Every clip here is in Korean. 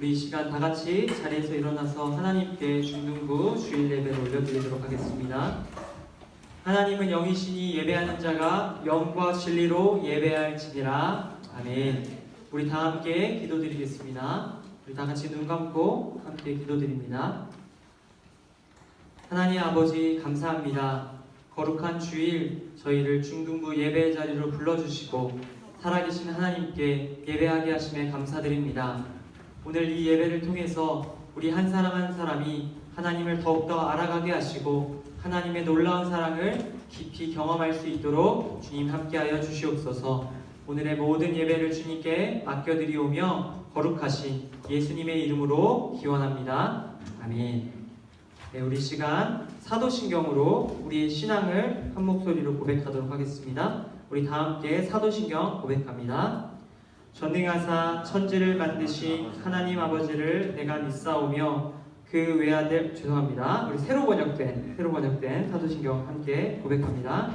우리 이 시간 다 같이 자리에서 일어나서 하나님께 중등부 주일 예배를 올려드리도록 하겠습니다. 하나님은 영이시니 예배하는 자가 영과 진리로 예배할지니라. 아멘. 우리 다 함께 기도드리겠습니다. 우리 다 같이 눈 감고 함께 기도드립니다. 하나님 아버지 감사합니다. 거룩한 주일 저희를 중등부 예배 자리로 불러주시고 살아계신 하나님께 예배하게 하심에 감사드립니다. 오늘 이 예배를 통해서 우리 한 사람 한 사람이 하나님을 더욱더 알아가게 하시고 하나님의 놀라운 사랑을 깊이 경험할 수 있도록 주님 함께하여 주시옵소서. 오늘의 모든 예배를 주님께 맡겨드리오며 거룩하신 예수님의 이름으로 기원합니다. 아멘. 네, 우리 시간 사도신경으로 우리의 신앙을 한 목소리로 고백하도록 하겠습니다. 우리 다 함께 사도신경 고백합니다. 전능하사 천지를 만드신 하나님 아버지를 내가 믿사오며 그 외아들 우리 새로 번역된 사도신경 함께 고백합니다.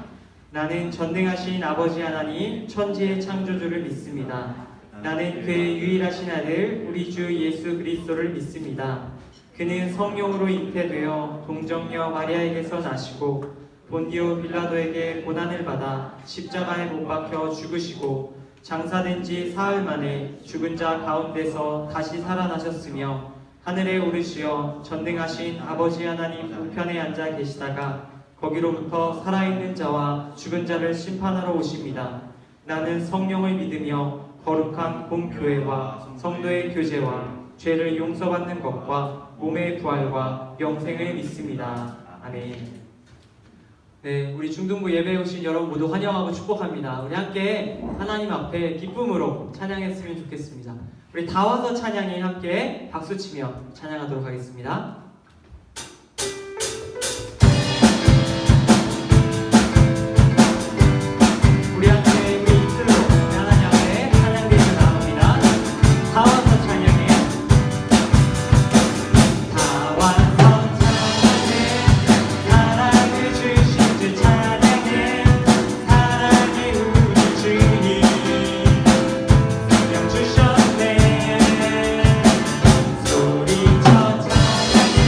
나는 전능하신 아버지 하나님 천지의 창조주를 믿습니다. 나는 그의 유일하신 아들 우리 주 예수 그리스도를 믿습니다. 그는 성령으로 잉태되어 동정녀 마리아에게서 나시고 본디오 빌라도에게 고난을 받아 십자가에 못 박혀 죽으시고 장사된 지 사흘 만에 죽은 자 가운데서 다시 살아나셨으며 하늘에 오르시어 전능하신 아버지 하나님 우편에 앉아 계시다가 거기로부터 살아있는 자와 죽은 자를 심판하러 오십니다. 나는 성령을 믿으며 거룩한 공교회와 성도의 교제와 죄를 용서받는 것과 몸의 부활과 영생을 믿습니다. 아멘. 네, 우리 중등부 예배에 오신 여러분 모두 환영하고 축복합니다. 우리 함께 하나님 앞에 기쁨으로 찬양했으면 좋겠습니다. 우리 다 와서 찬양에 함께 박수치며 찬양하도록 하겠습니다. 우리 함께 우리 입술로 하나님 앞에 찬양드리며 나옵니다. 다 와서 찬양해. 다 와서 찬양해. 사랑을 주신 주 찬양해. 사랑의 우리 주님 생명 주셨네. 소리쳐 찬양해.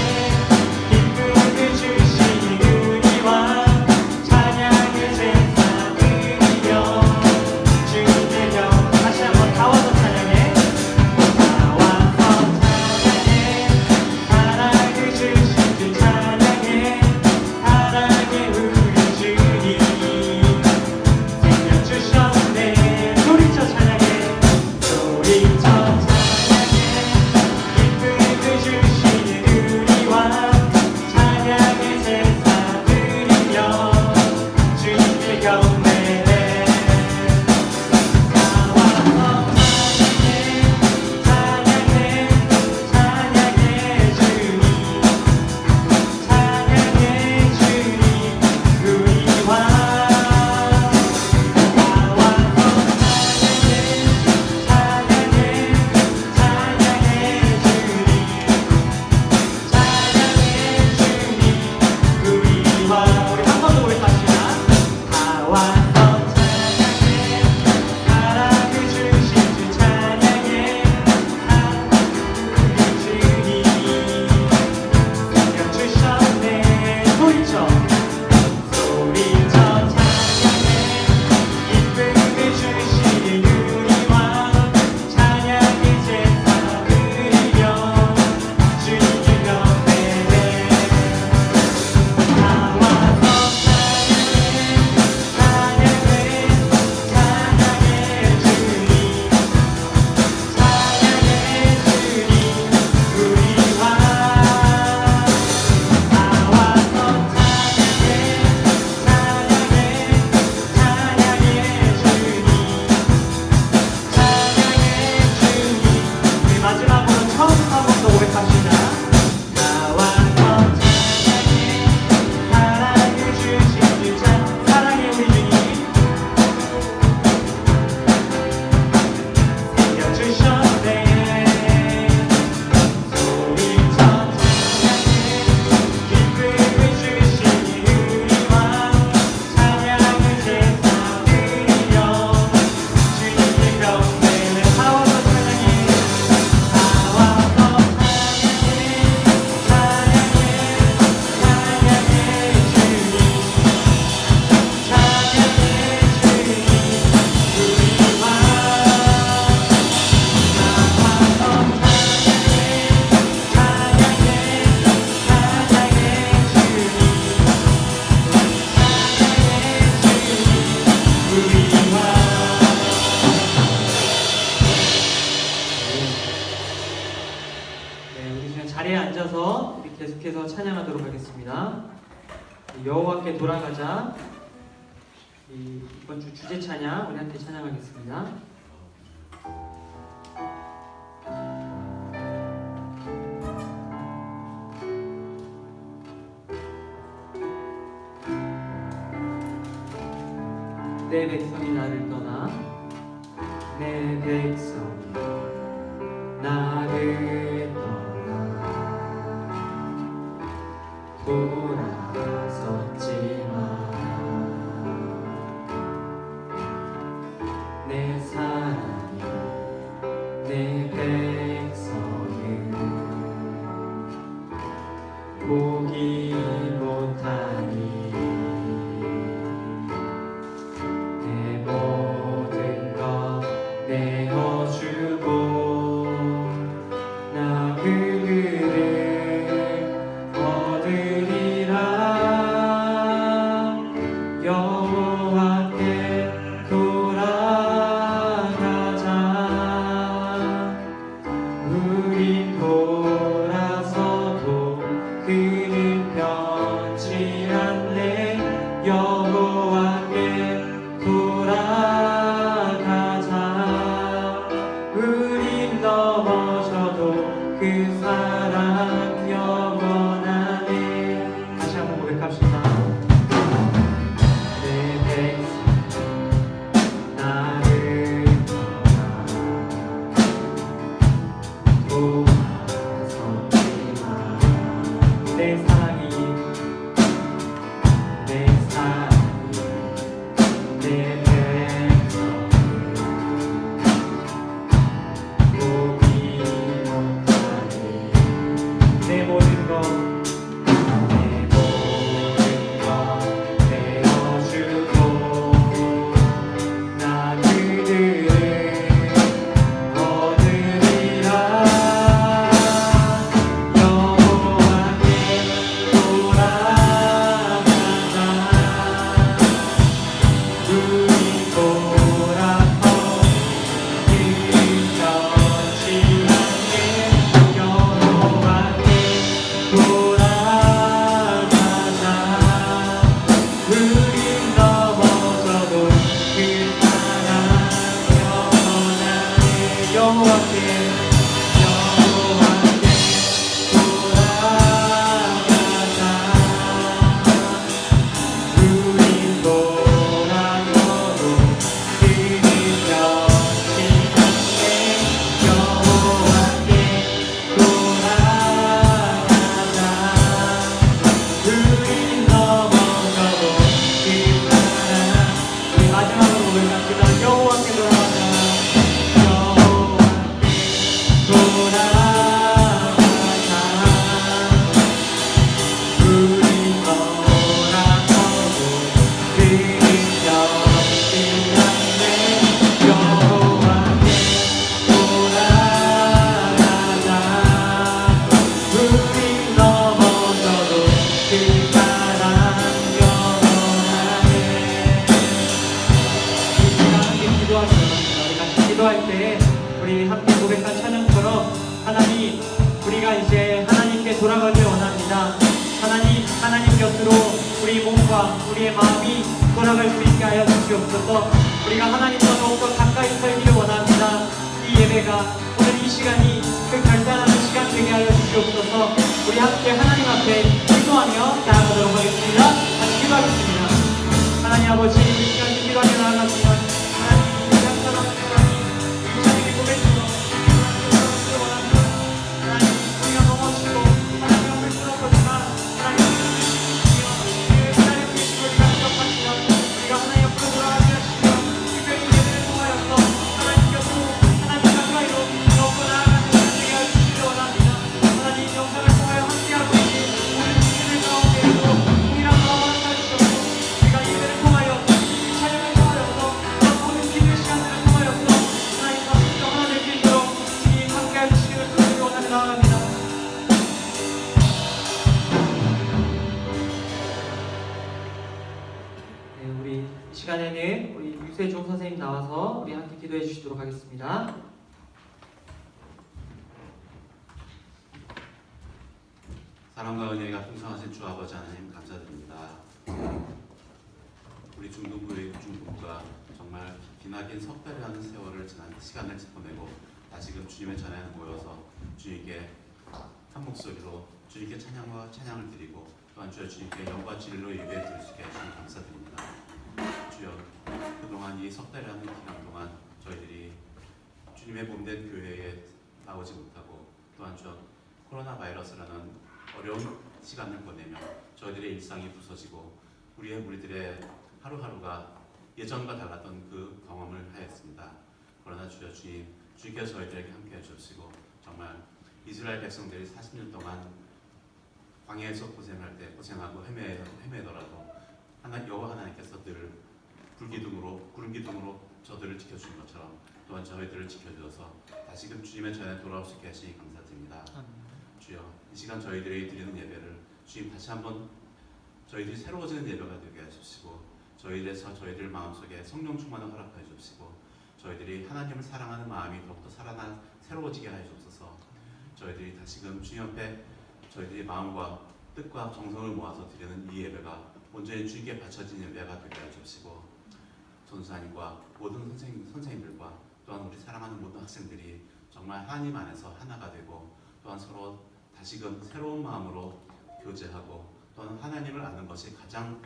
계속해서 찬양하도록 하겠습니다. 여호와께 돌아가자. 이번 주 주제 찬양 우리 함께 찬양하겠습니다. 내 백성이 나를 떠나 내 백성이 나를 떠나 돌아섰지만 내 사랑이 내 백성을 포기 못하니 내 모든 것 내어주고 나 그들을 얻으리라. 여호와께 돌아가자. 우린 돌아서도 그는 변치 않네. 여호와께 돌아가자. 우린 넘어져도 그 사랑 영원하네. 다시 한번 고백합시다. 내 백성 나를 떠나 돌아섰지만 내 사랑이 내 백성을 포기 못하니 내 모든 것 내어주고 나 그들을 얻으리라. 여호와께 돌아가자. 우리 돌아서 뒤처지 않게 여호와께 돌아가자. 우린 넘어져도 그 사랑 영원하네. 여호와께 돌아가자. 우린 돌아서도 그는 변치 않네. 여호와께 돌아가자. 우린 넘어져도 그 사랑. 우리 마지막으로 고백합시다. 여호와께 돌아가자. 여호와께 돌아가자. 우린 돌아서도 그는 변치 않네. 여호와께 돌아가자. 우린 넘어져도 그 사랑 영원하네. 이 시간 함께 기도하기 원합니다. 우리 같이 기도할 때 우리 함께 고백한 찬양처럼 하나님, 우리가 이제 하나님께 돌아가길 원합니다. 하나님 곁으로 우리 몸과 우리의 마음이 돌아갈 수 있게 하여 주시옵소서. 우리가 하나님과 더욱더 가까이 살기를 원합니다. 이 예배가 오늘 이 시간이 그 결단하는 시간 되게 하여 주시옵소서. 우리 함께 하나님 앞에 기도하며 나아가도록 하겠습니다. 같이 기도하겠습니다. 하나님 아버지, 우리 시간 기도하며 나아갑니다. 하나님, 우리 함께하는 하나님, 이 자리에 고백으로 원합니다. 하나님, 우리가 넘어지고 하나님 앞에 쓰러졌지만 하나님 기다리고 계시고 우리가 생각합니다. 우리가 하나님 앞으로 돌아가게 하시며 특별히 예배를 통하여서 하나님 곁으로 하나님 가까이로 더욱더 나아가는 시간 되게 해주시기 원합니다. 하나님 영상을 통하여 함께하고 있는 모든 주민들 가운데에도 동일한 마음을 가지시옵고 우리가 예배를 통하여 찬양을 통하여서 모든 기도의 시간들을 통하여서 하나님 앞에 하나 될 수 있도록 주님 함께해 주시기를 주님을 원하며 나아갑니다. 네, 우리 이 시간에는 우리 유세종 선생님 나와서 우리 함께 기도해 주시도록 하겠습니다. 사랑과 은혜가 풍성하신 주 아버지 하나님 감사드립니다. 우리 중등부가 정말 기나긴 석 달이라는 세월을 지난 시간을 보내고 다시금 주님의 전에 모여서 주님께 한 목소리로 주님께 찬양을 드리고 또한 주님께 영과 진리로 예배 드릴 수 있게 해주셔서 감사드립니다. 주여, 그동안 이 석 달이라는 기간 동안 저희들이 주님의 몸된 교회에 나오지 못하고 또한 주여 코로나 바이러스라는 어려운 시간을 보내며 저희들의 일상이 부서지고 우리들의 하루하루가 예전과 달랐던 그 경험을 하였습니다. 그러나 주여 주께서 저희들에게 함께 해주시고 정말 이스라엘 백성들이 40년 동안 광야에서 고생하고 헤매더라도 여호와 하나님께서 늘 구름 기둥으로 저들을 지켜주신 것처럼 또한 저희들을 지켜주셔서 다시금 주님의 전에 돌아올 수 있게 하시니 감사드립니다. 주여, 이 시간 저희들이 드리는 예배를 주님 다시 한번 저희들이 새로워지는 예배가 되게 하십시고 저희들 마음속에 성령 충만을 허락하여 주십시고 저희들이 하나님을 사랑하는 마음이 더욱더 새로워지게 하여 주옵소서. 저희들이 다시금 주님 앞에 저희들의 마음과 뜻과 정성을 모아서 드리는 이 예배가 온전히 주님께 바쳐진 예배가 되게 하여 주시고 전사님과 모든 선생님들과 또한 우리 사랑하는 모든 학생들이 정말 하나님 안에서 하나가 되고 또한 서로 다시금 새로운 마음으로 교제하고 또한 하나님을 아는 것이 가장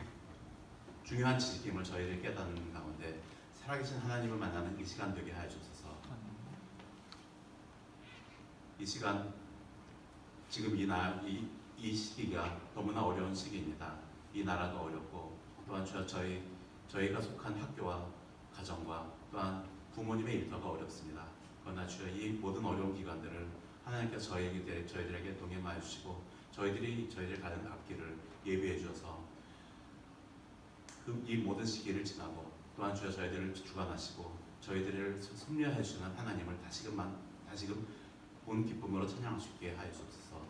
중요한 지식임을 저희를 깨닫는 가운데 살아계신 하나님을 만나는 이 시간 되게 하여 주옵소서. 이 시간 지금 이 시기가 너무나 어려운 시기입니다. 이 나라가 어렵고 또한 저희가 속한 학교와 가정과 또한 부모님의 일터가 어렵습니다. 그러나 주여 이 모든 어려운 기간들을 하나님께서 저희들에게 동행하여 주시고 저희들 가는 앞길을 예비해 주셔서 이 모든 시기를 지나고 또한 주여 저희들을 주관하시고 저희들을 섭리하여 주시는 하나님을 다시금 온 기쁨으로 찬양할 수 있게 하여 주옵소서.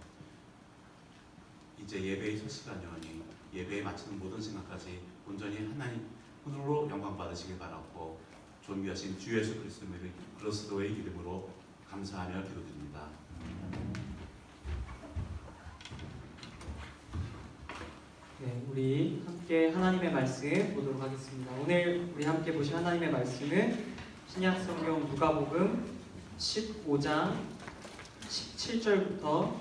이제 예배의 첫 시간이오니 예배에 마치는 모든 생각까지 온전히 하나님 손으로 영광 받으시길 바라고 존귀하신 주 예수 그리스도의 이름으로 감사하며 기도드립니다. 네, 우리 함께 하나님의 말씀 보도록 하겠습니다. 오늘 우리 함께 보실 하나님의 말씀은 신약성경 누가복음 15장 17절부터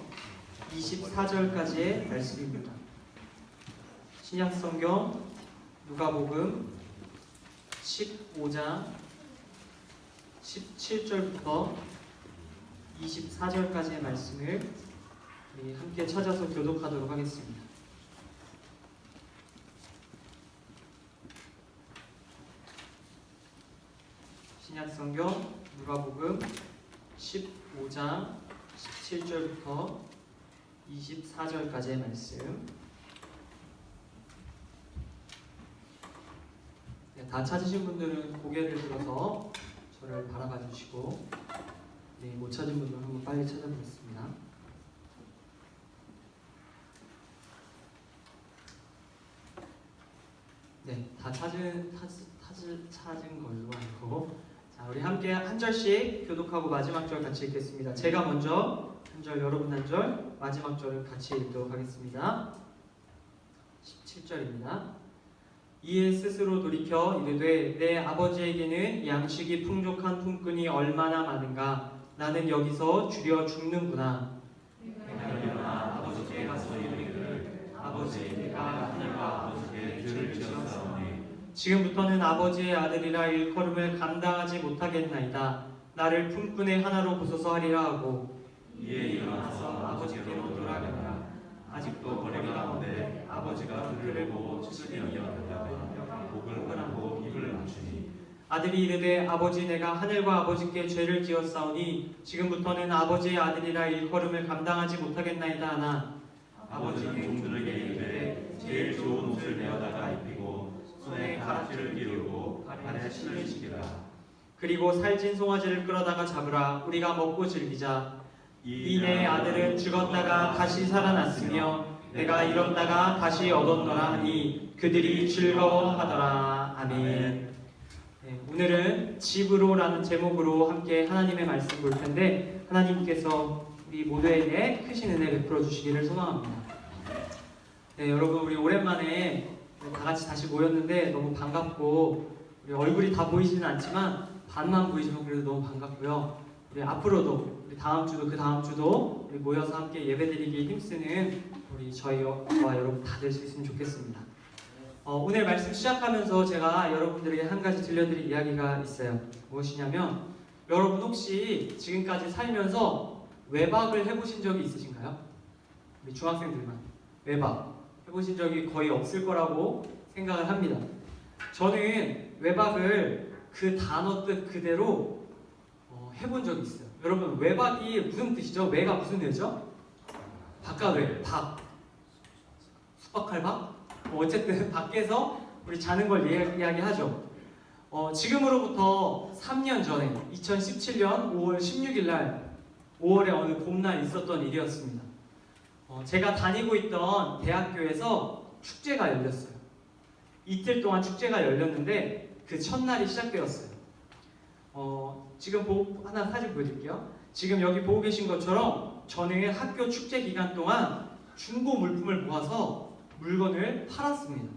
24절까지의 말씀입니다. 신약성경 누가복음 15장 17절부터 24절까지의 말씀을 우리 함께 찾아서 교독하도록 하겠습니다. 신약성경 누가복음 15장 17절부터 24절까지의 말씀. 네, 다 찾으신 분들은 고개를 들어서 저를 바라봐 주시고 네, 못 찾은 분들은 한번 빨리 찾아보겠습니다. 네, 다 찾은 걸로 알고 자, 우리 함께 한 절씩 교독하고 마지막 절 같이 읽겠습니다. 제가 먼저 한 절, 여러분 한 절, 마지막 절을 같이 읽도록 하겠습니다. 17절입니다. 이에 스스로 돌이켜 이르되 내 아버지에게는 양식이 풍족한 품꾼이 얼마나 많은가 나는 여기서 주려 죽는구나. 내가 일어나 아버지께 가서 이르기를 아버지 내가 하늘과 아버지께 죄를 지었사오니 지금부터는 아버지의 아들이라 일컬음을 감당하지 못하겠나이다. 나를 품꾼의 하나로 부숴서 하리라 하고 이에 일어나서 아버지께로 돌아가니라. 아직도 거리 가운데 아버지가 그를 보고 치시니 여겨다가 목을 하고 입을 맞추니 아들이 이르되 아버지 내가 하늘과 아버지께 죄를 지었사오니 지금부터는 아버지의 아들이라 일컬음을 감당하지 못하겠나이다 하나 아버지는 종들에게 이르되 제일 좋은 옷을 내어다가 입히고 손에 가락지를 끼우고 발에 신을 신기라. 그리고 살찐 송아지를 끌어다가 잡으라. 우리가 먹고 즐기자. 이 내 아들은 죽었다가 다시 살아났으며 내가 잃었다가 다시 얻었노라 하니 그들이 즐거워하더라. 아멘. 네, 오늘은 집으로라는 제목으로 함께 하나님의 말씀 볼 텐데 하나님께서 우리 모두에게 크신 은혜 베풀어 주시기를 소망합니다. 네, 여러분 우리 오랜만에 다 같이 다시 모였는데 너무 반갑고 우리 얼굴이 다 보이지는 않지만 반만 보이지만 그래도 너무 반갑고요. 우리 앞으로도 우리 다음 주도 그 다음 주도 우리 모여서 함께 예배드리기에 힘쓰는 우리 저희와 여러분 다 될 수 있으면 좋겠습니다. 오늘 말씀 시작하면서 제가 여러분들에게 한 가지 들려드릴 이야기가 있어요. 무엇이냐면 여러분 혹시 지금까지 살면서 외박을 해보신 적이 있으신가요? 우리 중학생들만 외박 해보신 적이 거의 없을 거라고 생각을 합니다. 저는 외박을 그 단어 뜻 그대로 해본 적이 있어요. 여러분 외박이 무슨 뜻이죠? 외가 무슨 외죠? 바깥외, 박, 숙박할 박? 어쨌든 밖에서 우리 자는 걸 이야기하죠. 지금으로부터 3년 전에 2017년 5월 16일 날 5월의 어느 봄날 있었던 일이었습니다. 제가 다니고 있던 대학교에서 축제가 열렸어요. 이틀 동안 축제가 열렸는데 그 첫날이 시작되었어요. 지금 하나 사진 보여드릴게요. 지금 여기 보고 계신 것처럼 저는 학교 축제 기간 동안 중고 물품을 모아서 물건을 팔았습니다.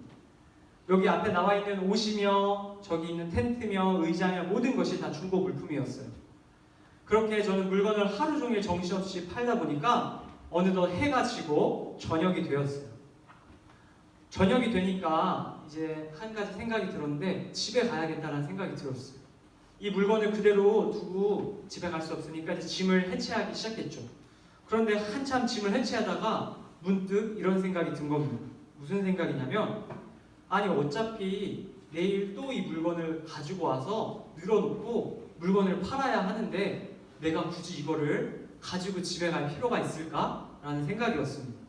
여기 앞에 나와 있는 옷이며 저기 있는 텐트며 의자며 모든 것이 다 중고 물품이었어요. 그렇게 저는 물건을 하루 종일 정신없이 팔다 보니까 어느덧 해가 지고 저녁이 되었어요. 저녁이 되니까 이제 한 가지 생각이 들었는데 집에 가야겠다는 생각이 들었어요. 이 물건을 그대로 두고 집에 갈 수 없으니까 이제 짐을 해체하기 시작했죠. 그런데 한참 짐을 해체하다가 문득 이런 생각이 든 겁니다. 무슨 생각이냐면 아니 어차피 내일 또 이 물건을 가지고 와서 늘어놓고 물건을 팔아야 하는데 내가 굳이 이거를 가지고 집에 갈 필요가 있을까? 라는 생각이었습니다.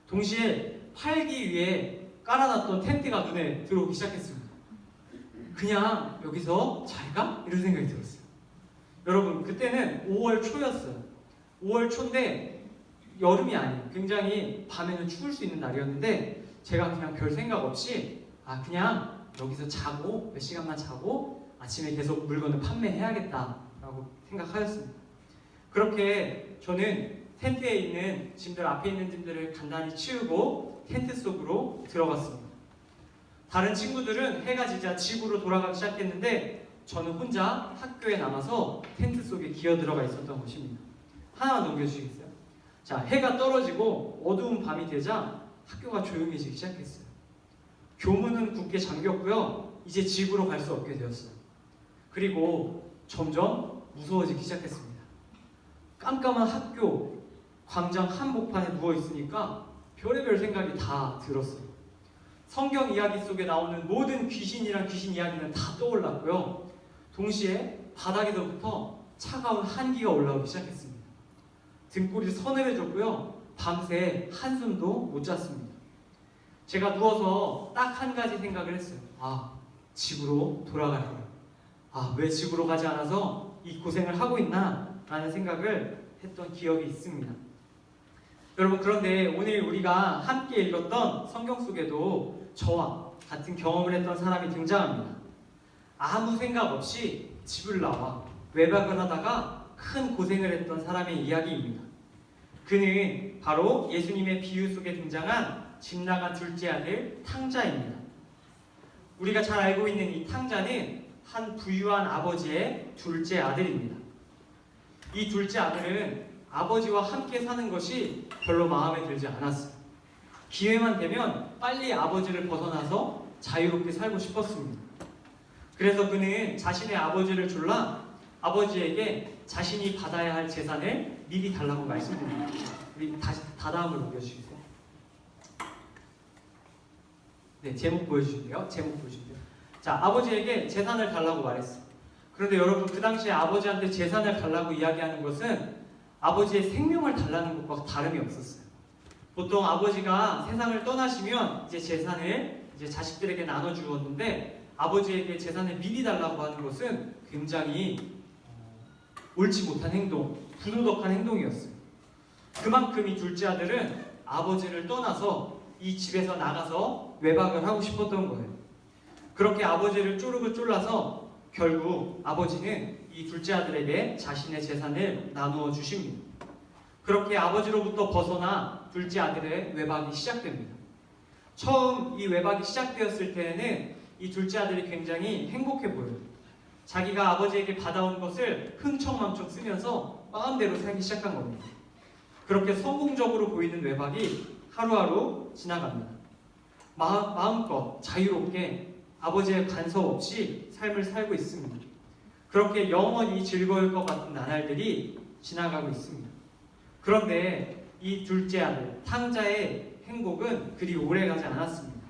동시에 팔기 위해 깔아놨던 텐트가 눈에 들어오기 시작했습니다. 그냥 여기서 잘까? 이런 생각이 들었어요. 여러분 그때는 5월 초였어요. 5월 초인데 여름이 아니에요. 굉장히 밤에는 추울 수 있는 날이었는데 제가 그냥 별 생각 없이 그냥 여기서 자고 몇 시간만 자고 아침에 계속 물건을 판매해야겠다라고 생각하였습니다. 그렇게 저는 텐트에 있는 짐들, 앞에 있는 짐들을 간단히 치우고 텐트 속으로 들어갔습니다. 다른 친구들은 해가 지자 집으로 돌아가기 시작했는데 저는 혼자 학교에 남아서 텐트 속에 기어 들어가 있었던 것입니다. 하나만 넘겨주시겠어요? 자, 해가 떨어지고 어두운 밤이 되자 학교가 조용해지기 시작했어요. 교문은 굳게 잠겼고요. 이제 집으로 갈 수 없게 되었어요. 그리고 점점 무서워지기 시작했습니다. 깜깜한 학교 광장 한복판에 누워 있으니까 별의별 생각이 다 들었어요. 성경 이야기 속에 나오는 모든 귀신이란 귀신 이야기는 다 떠올랐고요. 동시에 바닥에서부터 차가운 한기가 올라오기 시작했습니다. 등골이 서늘해졌고요. 밤새 한숨도 못 잤습니다. 제가 누워서 딱 한 가지 생각을 했어요. 집으로 돌아갈 거야. 왜 집으로 가지 않아서 이 고생을 하고 있나? 라는 생각을 했던 기억이 있습니다. 여러분 그런데 오늘 우리가 함께 읽었던 성경 속에도 저와 같은 경험을 했던 사람이 등장합니다. 아무 생각 없이 집을 나와 외박을 하다가 큰 고생을 했던 사람의 이야기입니다. 그는 바로 예수님의 비유 속에 등장한 집 나간 둘째 아들 탕자입니다. 우리가 잘 알고 있는 이 탕자는 한 부유한 아버지의 둘째 아들입니다. 이 둘째 아들은 아버지와 함께 사는 것이 별로 마음에 들지 않았어요. 기회만 되면 빨리 아버지를 벗어나서 자유롭게 살고 싶었습니다. 그래서 그는 자신의 아버지를 졸라 아버지에게 자신이 받아야 할 재산을 미리 달라고 말씀드립니다. 우리 다시 다다음으로 보여주시겠어요? 네, 제목 보여주실게요. 제목 보여주실게요. 자, 아버지에게 재산을 달라고 말했어요. 그런데 여러분 그 당시에 아버지한테 재산을 달라고 이야기하는 것은 아버지의 생명을 달라는 것과 다름이 없었어요. 보통 아버지가 세상을 떠나시면 이제 재산을 이제 자식들에게 나눠주었는데 아버지에게 재산을 미리 달라고 하는 것은 굉장히 옳지 못한 행동, 부도덕한 행동이었어요. 그만큼 이 둘째 아들은 아버지를 떠나서 이 집에서 나가서 외박을 하고 싶었던 거예요. 그렇게 아버지를 쪼르고 쫄라서 결국 아버지는 이 둘째 아들에게 자신의 재산을 나누어 주십니다. 그렇게 아버지로부터 벗어나 둘째 아들의 외박이 시작됩니다. 처음 이 외박이 시작되었을 때에는 이 둘째 아들이 굉장히 행복해 보여요. 자기가 아버지에게 받아온 것을 흥청망청 쓰면서 마음대로 살기 시작한 겁니다. 그렇게 성공적으로 보이는 외박이 하루하루 지나갑니다. 마음껏 자유롭게 아버지의 간섭 없이 삶을 살고 있습니다. 그렇게 영원히 즐거울 것 같은 나날들이 지나가고 있습니다. 그런데 이 둘째 아들 탕자의 행복은 그리 오래가지 않았습니다.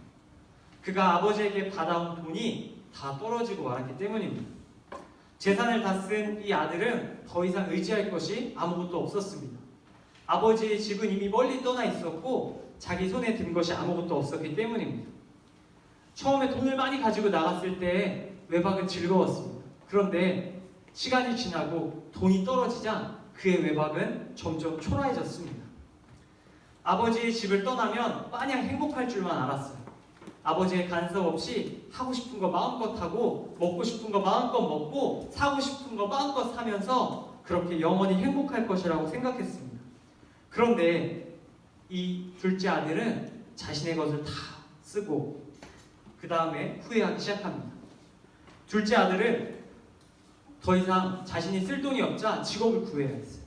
그가 아버지에게 받아온 돈이 다 떨어지고 말았기 때문입니다. 재산을 다 쓴 이 아들은 더 이상 의지할 것이 아무것도 없었습니다. 아버지의 집은 이미 멀리 떠나 있었고 자기 손에 든 것이 아무것도 없었기 때문입니다. 처음에 돈을 많이 가지고 나갔을 때 외박은 즐거웠습니다. 그런데 시간이 지나고 돈이 떨어지자 그의 외박은 점점 초라해졌습니다. 아버지의 집을 떠나면 마냥 행복할 줄만 알았어요. 아버지의 간섭 없이 하고 싶은 거 마음껏 하고 먹고 싶은 거 마음껏 먹고 사고 싶은 거 마음껏 사면서 그렇게 영원히 행복할 것이라고 생각했습니다. 그런데 이 둘째 아들은 자신의 것을 다 쓰고 그 다음에 후회하기 시작합니다. 둘째 아들은 더 이상 자신이 쓸 돈이 없자 직업을 구해야 했어요.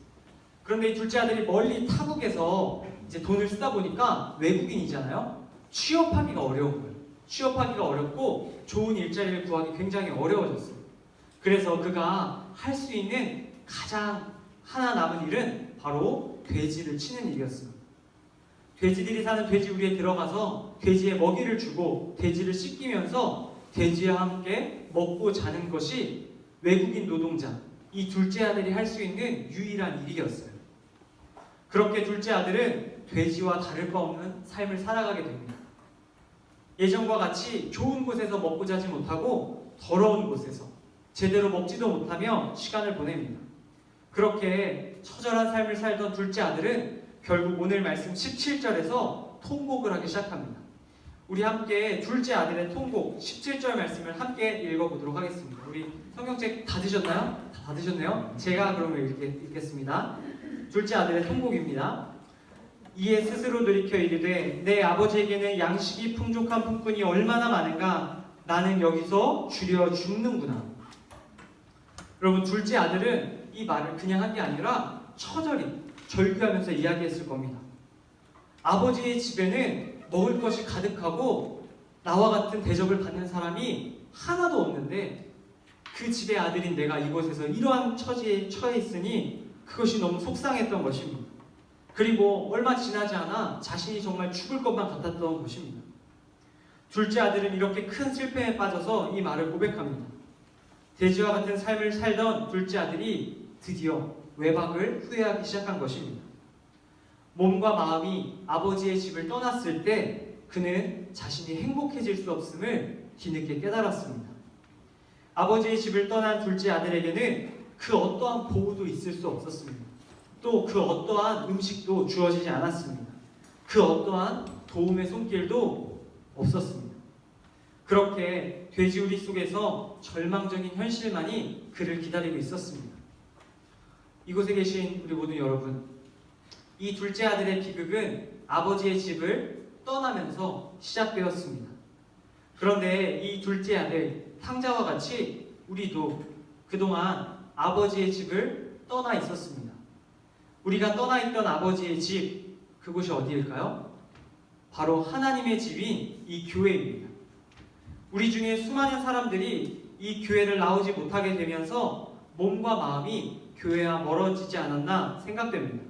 그런데 이 둘째 아들이 멀리 타국에서 이제 돈을 쓰다 보니까 외국인이잖아요. 취업하기가 어려운 거예요. 취업하기가 어렵고 좋은 일자리를 구하기 굉장히 어려워졌어요. 그래서 그가 할 수 있는 가장 하나 남은 일은 바로 돼지를 치는 일이었습니다. 돼지들이 사는 돼지우리에 들어가서 돼지에 먹이를 주고 돼지를 씻기면서 돼지와 함께 먹고 자는 것이 외국인 노동자, 이 둘째 아들이 할 수 있는 유일한 일이었어요. 그렇게 둘째 아들은 돼지와 다를 바 없는 삶을 살아가게 됩니다. 예전과 같이 좋은 곳에서 먹고 자지 못하고 더러운 곳에서 제대로 먹지도 못하며 시간을 보냅니다. 그렇게 처절한 삶을 살던 둘째 아들은 결국 오늘 말씀 17절에서 통곡을 하기 시작합니다. 우리 함께 둘째 아들의 통곡 17절 말씀을 함께 읽어보도록 하겠습니다. 우리 성경책 다 드셨나요? 다 드셨네요? 제가 그러면 읽겠습니다. 둘째 아들의 통곡입니다. 이에 스스로 돌이켜 이르되 내 아버지에게는 양식이 풍족한 품꾼이 얼마나 많은가 나는 여기서 주려 죽는구나. 여러분 둘째 아들은 이 말을 그냥 한 게 아니라 처절히 절규하면서 이야기했을 겁니다. 아버지의 집에는 먹을 것이 가득하고 나와 같은 대접을 받는 사람이 하나도 없는데 그 집의 아들인 내가 이곳에서 이러한 처지에 처해 있으니 그것이 너무 속상했던 것입니다. 그리고 얼마 지나지 않아 자신이 정말 죽을 것만 같았던 것입니다. 둘째 아들은 이렇게 큰 슬픔에 빠져서 이 말을 고백합니다. 돼지와 같은 삶을 살던 둘째 아들이 드디어 외박을 후회하기 시작한 것입니다. 몸과 마음이 아버지의 집을 떠났을 때 그는 자신이 행복해질 수 없음을 뒤늦게 깨달았습니다. 아버지의 집을 떠난 둘째 아들에게는 그 어떠한 보호도 있을 수 없었습니다. 또 그 어떠한 음식도 주어지지 않았습니다. 그 어떠한 도움의 손길도 없었습니다. 그렇게 돼지우리 속에서 절망적인 현실만이 그를 기다리고 있었습니다. 이곳에 계신 우리 모든 여러분, 이 둘째 아들의 비극은 아버지의 집을 떠나면서 시작되었습니다. 그런데 이 둘째 아들 탕자와 같이 우리도 그동안 아버지의 집을 떠나 있었습니다. 우리가 떠나 있던 아버지의 집, 그곳이 어디일까요? 바로 하나님의 집인 이 교회입니다. 우리 중에 수많은 사람들이 이 교회를 나오지 못하게 되면서 몸과 마음이 교회와 멀어지지 않았나 생각됩니다.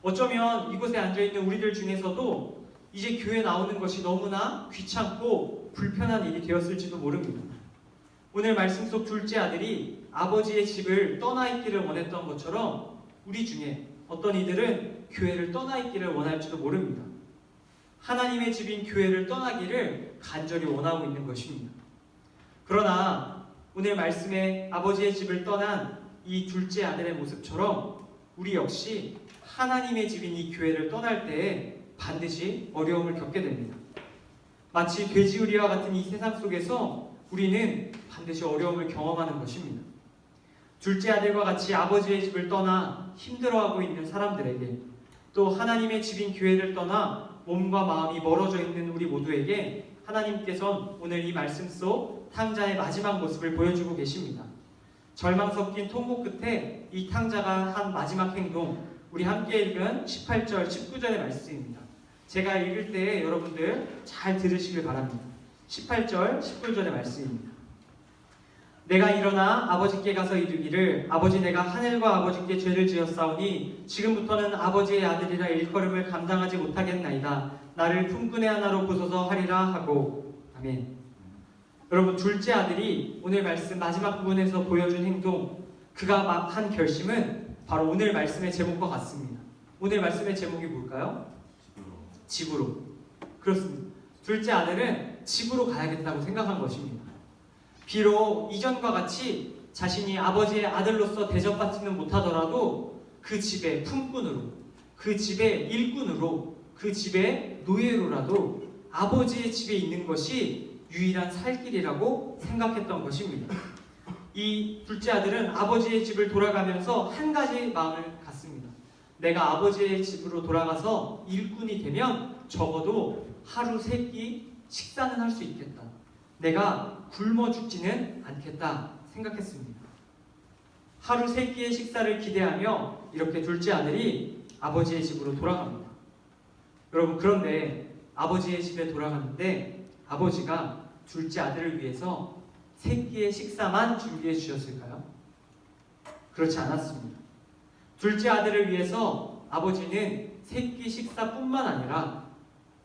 어쩌면 이곳에 앉아있는 우리들 중에서도 이제 교회 나오는 것이 너무나 귀찮고 불편한 일이 되었을지도 모릅니다. 오늘 말씀 속 둘째 아들이 아버지의 집을 떠나 있기를 원했던 것처럼 우리 중에 어떤 이들은 교회를 떠나 있기를 원할지도 모릅니다. 하나님의 집인 교회를 떠나기를 간절히 원하고 있는 것입니다. 그러나 오늘 말씀에 아버지의 집을 떠난 이 둘째 아들의 모습처럼 우리 역시 하나님의 집인 이 교회를 떠날 때에 반드시 어려움을 겪게 됩니다. 마치 돼지우리와 같은 이 세상 속에서 우리는 반드시 어려움을 경험하는 것입니다. 둘째 아들과 같이 아버지의 집을 떠나 힘들어하고 있는 사람들에게 또 하나님의 집인 교회를 떠나 몸과 마음이 멀어져 있는 우리 모두에게 하나님께서는 오늘 이 말씀 속 탕자의 마지막 모습을 보여주고 계십니다. 절망 섞인 통곡 끝에 이 탕자가 한 마지막 행동, 우리 함께 읽은 18절, 19절의 말씀입니다. 제가 읽을 때 여러분들 잘 들으시길 바랍니다. 18절, 19절의 말씀입니다. 내가 일어나 아버지께 가서 이르기를 아버지 내가 하늘과 아버지께 죄를 지었사오니 지금부터는 아버지의 아들이라 일컬음을 감당하지 못하겠나이다. 나를 품꾼의 하나로 부숴서 하리라 하고. 아멘. 여러분, 둘째 아들이 오늘 말씀 마지막 부분에서 보여준 행동, 그가 한 결심은 바로 오늘 말씀의 제목과 같습니다. 오늘 말씀의 제목이 뭘까요? 집으로. 그렇습니다. 둘째 아들은 집으로 가야겠다고 생각한 것입니다. 비록 이전과 같이 자신이 아버지의 아들로서 대접받지는 못하더라도 그 집의 품꾼으로, 그 집의 일꾼으로, 그 집의 노예로라도 아버지의 집에 있는 것이 유일한 살 길이라고 생각했던 것입니다. 이 둘째 아들은 아버지의 집을 돌아가면서 한 가지 마음을 갖습니다. 내가 아버지의 집으로 돌아가서 일꾼이 되면 적어도 하루 세 끼 식사는 할 수 있겠다. 내가 굶어 죽지는 않겠다 생각했습니다. 하루 세 끼의 식사를 기대하며 이렇게 둘째 아들이 아버지의 집으로 돌아갑니다. 여러분, 그런데 아버지의 집에 돌아갔는데 아버지가 둘째 아들을 위해서 세 끼의 식사만 준비해 주셨을까요? 그렇지 않았습니다. 둘째 아들을 위해서 아버지는 세 끼 식사뿐만 아니라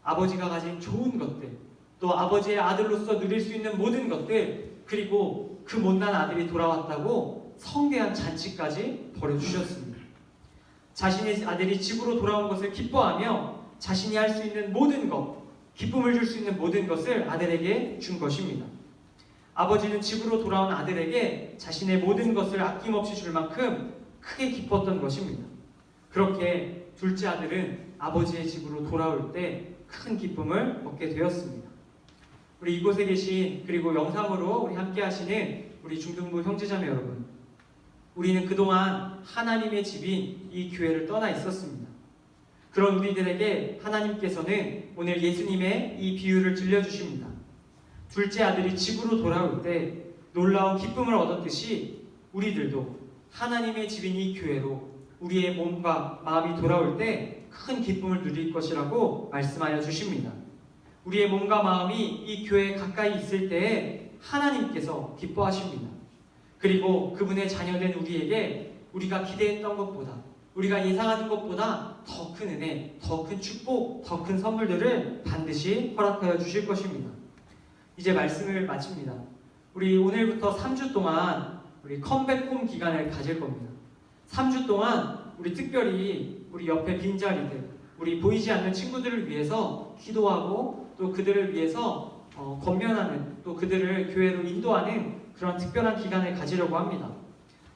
아버지가 가진 좋은 것들, 또 아버지의 아들로서 누릴 수 있는 모든 것들, 그리고 그 못난 아들이 돌아왔다고 성대한 잔치까지 벌여주셨습니다. 자신의 아들이 집으로 돌아온 것을 기뻐하며 자신이 할 수 있는 모든 것, 기쁨을 줄 수 있는 모든 것을 아들에게 준 것입니다. 아버지는 집으로 돌아온 아들에게 자신의 모든 것을 아낌없이 줄 만큼 크게 기뻤던 것입니다. 그렇게 둘째 아들은 아버지의 집으로 돌아올 때 큰 기쁨을 얻게 되었습니다. 우리 이곳에 계신, 그리고 영상으로 우리 함께 하시는 우리 중등부 형제자매 여러분, 우리는 그동안 하나님의 집인 이 교회를 떠나 있었습니다. 그런 우리들에게 하나님께서는 오늘 예수님의 이 비유를 들려주십니다. 둘째 아들이 집으로 돌아올 때 놀라운 기쁨을 얻었듯이 우리들도 하나님의 집인 이 교회로 우리의 몸과 마음이 돌아올 때 큰 기쁨을 누릴 것이라고 말씀하여 주십니다. 우리의 몸과 마음이 이 교회에 가까이 있을 때에 하나님께서 기뻐하십니다. 그리고 그분의 자녀된 우리에게 우리가 기대했던 것보다, 우리가 예상하는 것보다 더 큰 은혜, 더 큰 축복, 더 큰 선물들을 반드시 허락하여 주실 것입니다. 이제 말씀을 마칩니다. 우리 오늘부터 3주 동안 우리 컴백홈 기간을 가질 겁니다. 3주 동안 우리 특별히 우리 옆에 빈자리들, 우리 보이지 않는 친구들을 위해서 기도하고 또 그들을 위해서 권면하는, 또 그들을 교회로 인도하는 그런 특별한 기간을 가지려고 합니다.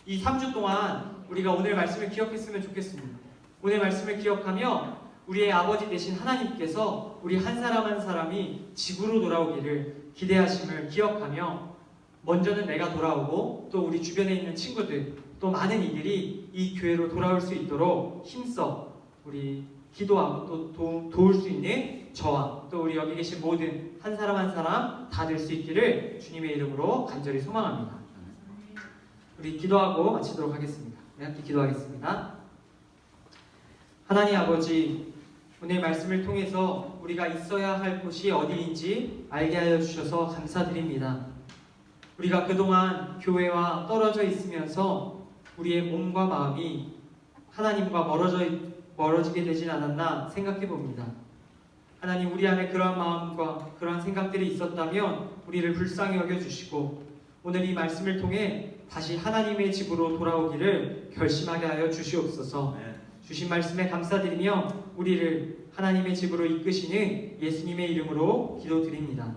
이 3주 동안 우리가 오늘 말씀을 기억했으면 좋겠습니다. 오늘 말씀을 기억하며 우리의 아버지 되신 하나님께서 우리 한 사람 한 사람이 집으로 돌아오기를 기대하심을 기억하며 먼저는 내가 돌아오고 또 우리 주변에 있는 친구들, 또 많은 이들이 이 교회로 돌아올 수 있도록 힘써 우리 기도하고 또 도울 수 있는 저와 또 우리 여기 계신 모든 한 사람 한 사람 다 될 수 있기를 주님의 이름으로 간절히 소망합니다. 우리 기도하고 마치도록 하겠습니다. 네, 함께 기도하겠습니다. 하나님 아버지, 오늘 말씀을 통해서 우리가 있어야 할 곳이 어디인지 알게 하여 주셔서 감사드립니다. 우리가 그동안 교회와 떨어져 있으면서 우리의 몸과 마음이 하나님과 멀어지게 되진 않았나 생각해 봅니다. 하나님, 우리 안에 그러한 마음과 그러한 생각들이 있었다면 우리를 불쌍히 여겨주시고 오늘 이 말씀을 통해 다시 하나님의 집으로 돌아오기를 결심하게 하여 주시옵소서. 주신 말씀에 감사드리며 우리를 하나님의 집으로 이끄시는 예수님의 이름으로 기도드립니다.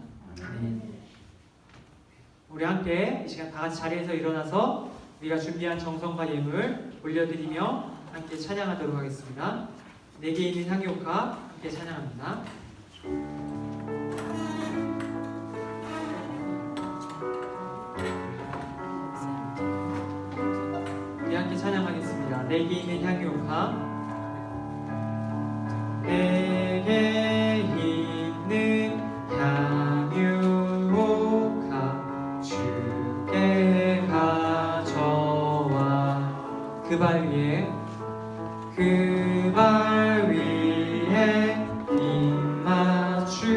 우리 함께 이 시간 다 같이 자리에서 일어나서 우리가 준비한 정성과 예물 올려드리며 함께 찬양하도록 하겠습니다. 내게 있는 향유가 함께 찬양합니다. 우리 함께 찬양하겠습니다. 내게 있는 향유가 내게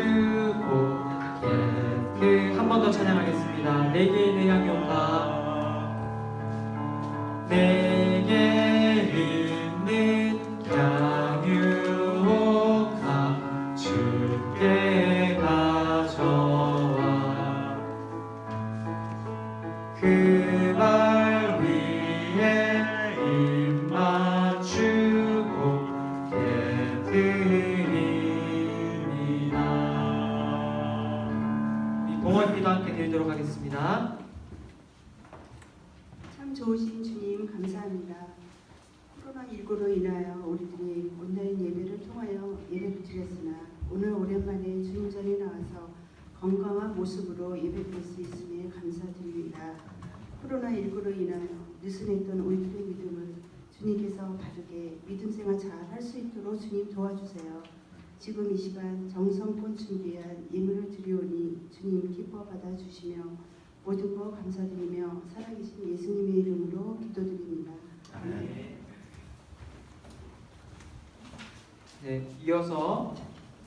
주고 한 번 더 찬양하겠습니다. 내게 있는 양육과 내게 있는 양육과 주께 가져와 그 발 위에 입 맞추고 깨뜨립니다. 우리 봉헌기도 함께 드리도록 하겠습니다. 참 좋으신 주님 감사합니다. 코로나19로 인하여 우리들이 온라인 예배를 통하여 예배를 드렸으나 오늘 오랜만에 주님 전에 나와서 건강한 모습으로 예배드릴 수 있음에 감사드립니다. 코로나19로 인하여 느슨했던 우리들의 믿음을 주님께서 바르게 믿음 생활 잘 할 수 있도록 주님 도와주세요. 지금 이 시간 정성껏 준비한 예물을 드리오니 주님 기뻐 받아주시며 모든 것 감사드리며 살아계신 예수님의 이름으로 기도드립니다. 네, 이어서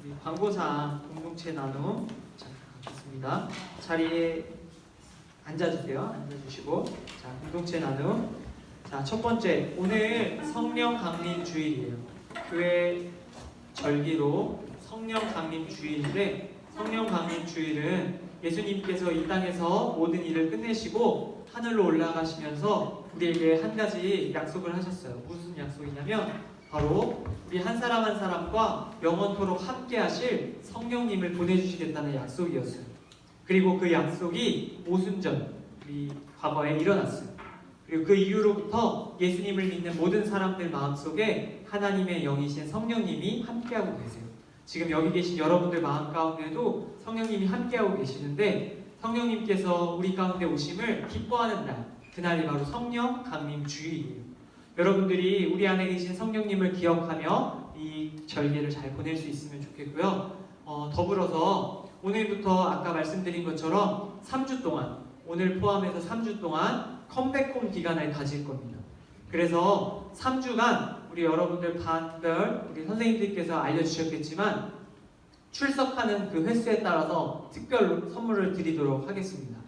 우리 광고상 공동체 나눔 갖겠습니다. 자리에 앉아주세요. 앉아주시고 자 공동체 나눔. 자 첫 번째 오늘 성령 강림 주일이에요. 교회 절기로 성령 강림 주일인데 성령 강림 주일은 예수님께서 이 땅에서 모든 일을 끝내시고 하늘로 올라가시면서 우리에게 한 가지 약속을 하셨어요. 무슨 약속이냐면 바로 우리 한 사람 한 사람과 영원토록 함께 하실 성령님을 보내주시겠다는 약속이었어요. 그리고 그 약속이 오순절 우리 과거에 일어났어요. 그리고 그 이후로부터 예수님을 믿는 모든 사람들 마음속에 하나님의 영이신 성령님이 함께하고 계세요. 지금 여기 계신 여러분들 마음 가운데도 성령님이 함께하고 계시는데 성령님께서 우리 가운데 오심을 기뻐하는 날, 그날이 바로 성령 강림 주일이에요. 여러분들이 우리 안에 계신 성령님을 기억하며 이 절기를 잘 보낼 수 있으면 좋겠고요. 더불어서 오늘부터 아까 말씀드린 것처럼 3주 동안, 오늘 포함해서 3주 동안 컴백홈 기간을 가질 겁니다. 그래서 3주간 우리 여러분들 반별 우리 선생님들께서 알려주셨겠지만 출석하는 그 횟수에 따라서 특별 선물을 드리도록 하겠습니다.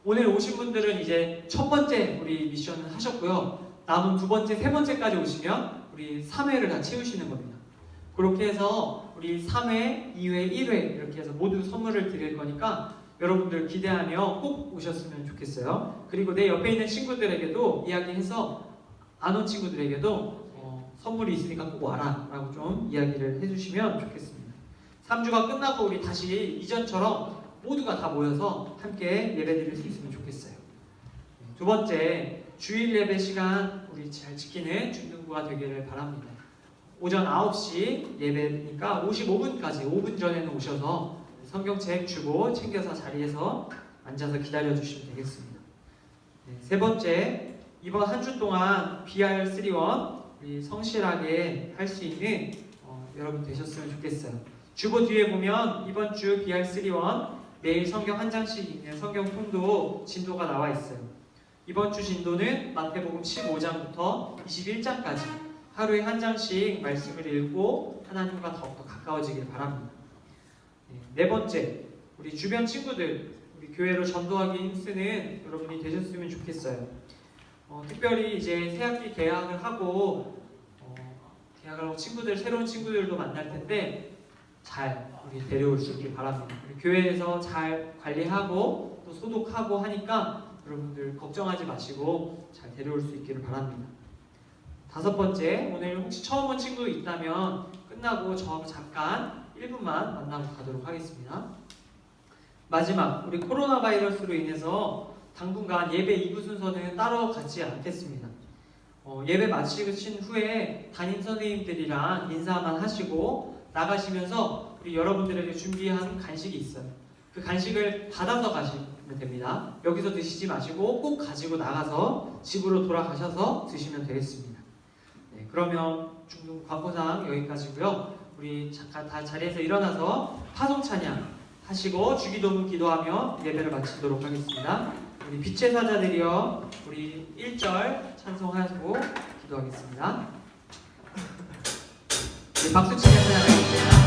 오늘 오신 분들은 이제 첫 번째 우리 미션을 하셨고요. 남은 두 번째, 세 번째까지 오시면 우리 3회를 다 채우시는 겁니다. 그렇게 해서 우리 3회, 2회, 1회 이렇게 해서 모두 선물을 드릴 거니까 여러분들 기대하며 꼭 오셨으면 좋겠어요. 그리고 내 옆에 있는 친구들에게도 이야기해서 안 온 친구들에게도 선물이 있으니까 꼭 와라 라고 좀 이야기를 해주시면 좋겠습니다. 3주가 끝나고 우리 다시 이전처럼 모두가 다 모여서 함께 예배 드릴 수 있으면 좋겠어요. 두 번째, 주일 예배 시간 우리 잘 지키는 중등부가 되기를 바랍니다. 오전 9시 예배니까 55분까지 5분 전에는 오셔서 성경책 주고 챙겨서 자리에서 앉아서 기다려주시면 되겠습니다. 네, 세 번째, 이번 한 주 동안 BR3원 우리 성실하게 할 수 있는 여러분 되셨으면 좋겠어요. 주보 뒤에 보면 이번 주 BR3원 매일 성경 한 장씩 읽는 성경 통도 진도가 나와 있어요. 이번 주 진도는 마태복음 15장부터 21장까지 하루에 한 장씩 말씀을 읽고 하나님과 더욱더 가까워지길 바랍니다. 네 번째, 우리 주변 친구들, 우리 교회로 전도하기 힘쓰는 여러분이 되셨으면 좋겠어요. 특별히 이제 새학기 개학을 하고 친구들, 새로운 친구들도 만날 텐데 잘 우리 데려올 수 있길 바랍니다. 우리 교회에서 잘 관리하고 또 소독하고 하니까 여러분들 걱정하지 마시고 잘 데려올 수 있기를 바랍니다. 다섯 번째, 오늘 혹시 처음 온 친구 있다면 끝나고 저 잠깐 1분만 만나고 가도록 하겠습니다. 마지막, 우리 코로나 바이러스로 인해서 당분간 예배 2부 순서는 따로 갖지 않겠습니다. 예배 마치신 후에 담임 선생님들이랑 인사만 하시고 나가시면서 우리 여러분들에게 준비한 간식이 있어요. 그 간식을 받아서 가시면 됩니다. 여기서 드시지 마시고 꼭 가지고 나가서 집으로 돌아가셔서 드시면 되겠습니다. 네, 그러면 중등 광고상 여기까지고요. 우리 잠깐 다 자리에서 일어나서 파송 찬양 하시고 주기도문 기도하며 예배를 마치도록 하겠습니다. 우리 빛의 사자들이여 우리 1절 찬송하고 기도하겠습니다. 네, 박수 치면서 찬양하겠습니다.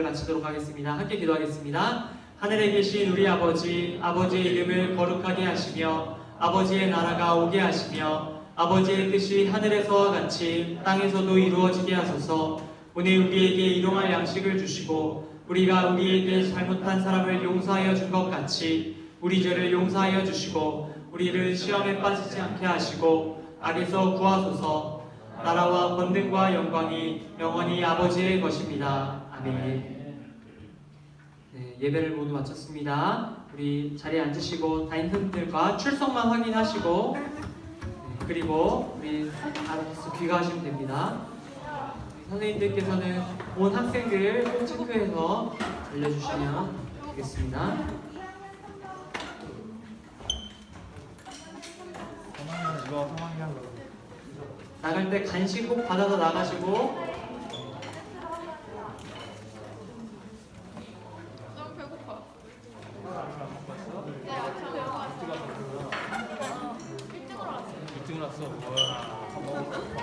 마치도록 하겠습니다. 함께 기도하겠습니다. 하늘에 계신 우리 아버지, 아버지의 이름을 거룩하게 하시며 아버지의 나라가 오게 하시며 아버지의 뜻이 하늘에서와 같이 땅에서도 이루어지게 하소서. 오늘 우리에게 일용할 양식을 주시고 우리가 우리에게 잘못한 사람을 용서하여 준 것 같이 우리 죄를 용서하여 주시고 우리를 시험에 빠지지 않게 하시고 악에서 구하소서. 나라와 권능과 영광이 영원히 아버지의 것입니다. 아멘. 네, 예배를 모두 마쳤습니다. 우리 자리에 앉으시고 담임선생님들과 출석만 확인하시고 그리고 우리 알아서 귀가하시면 됩니다. 선생님들께서는 온 학생들 꼭 체크해서 알려주시면 되겠습니다. 나갈 때 간식 꼭 받아서 나가시고 너무 배고파. 네, 아침 배고팠어. 일찍 왔어. 일찍 났어.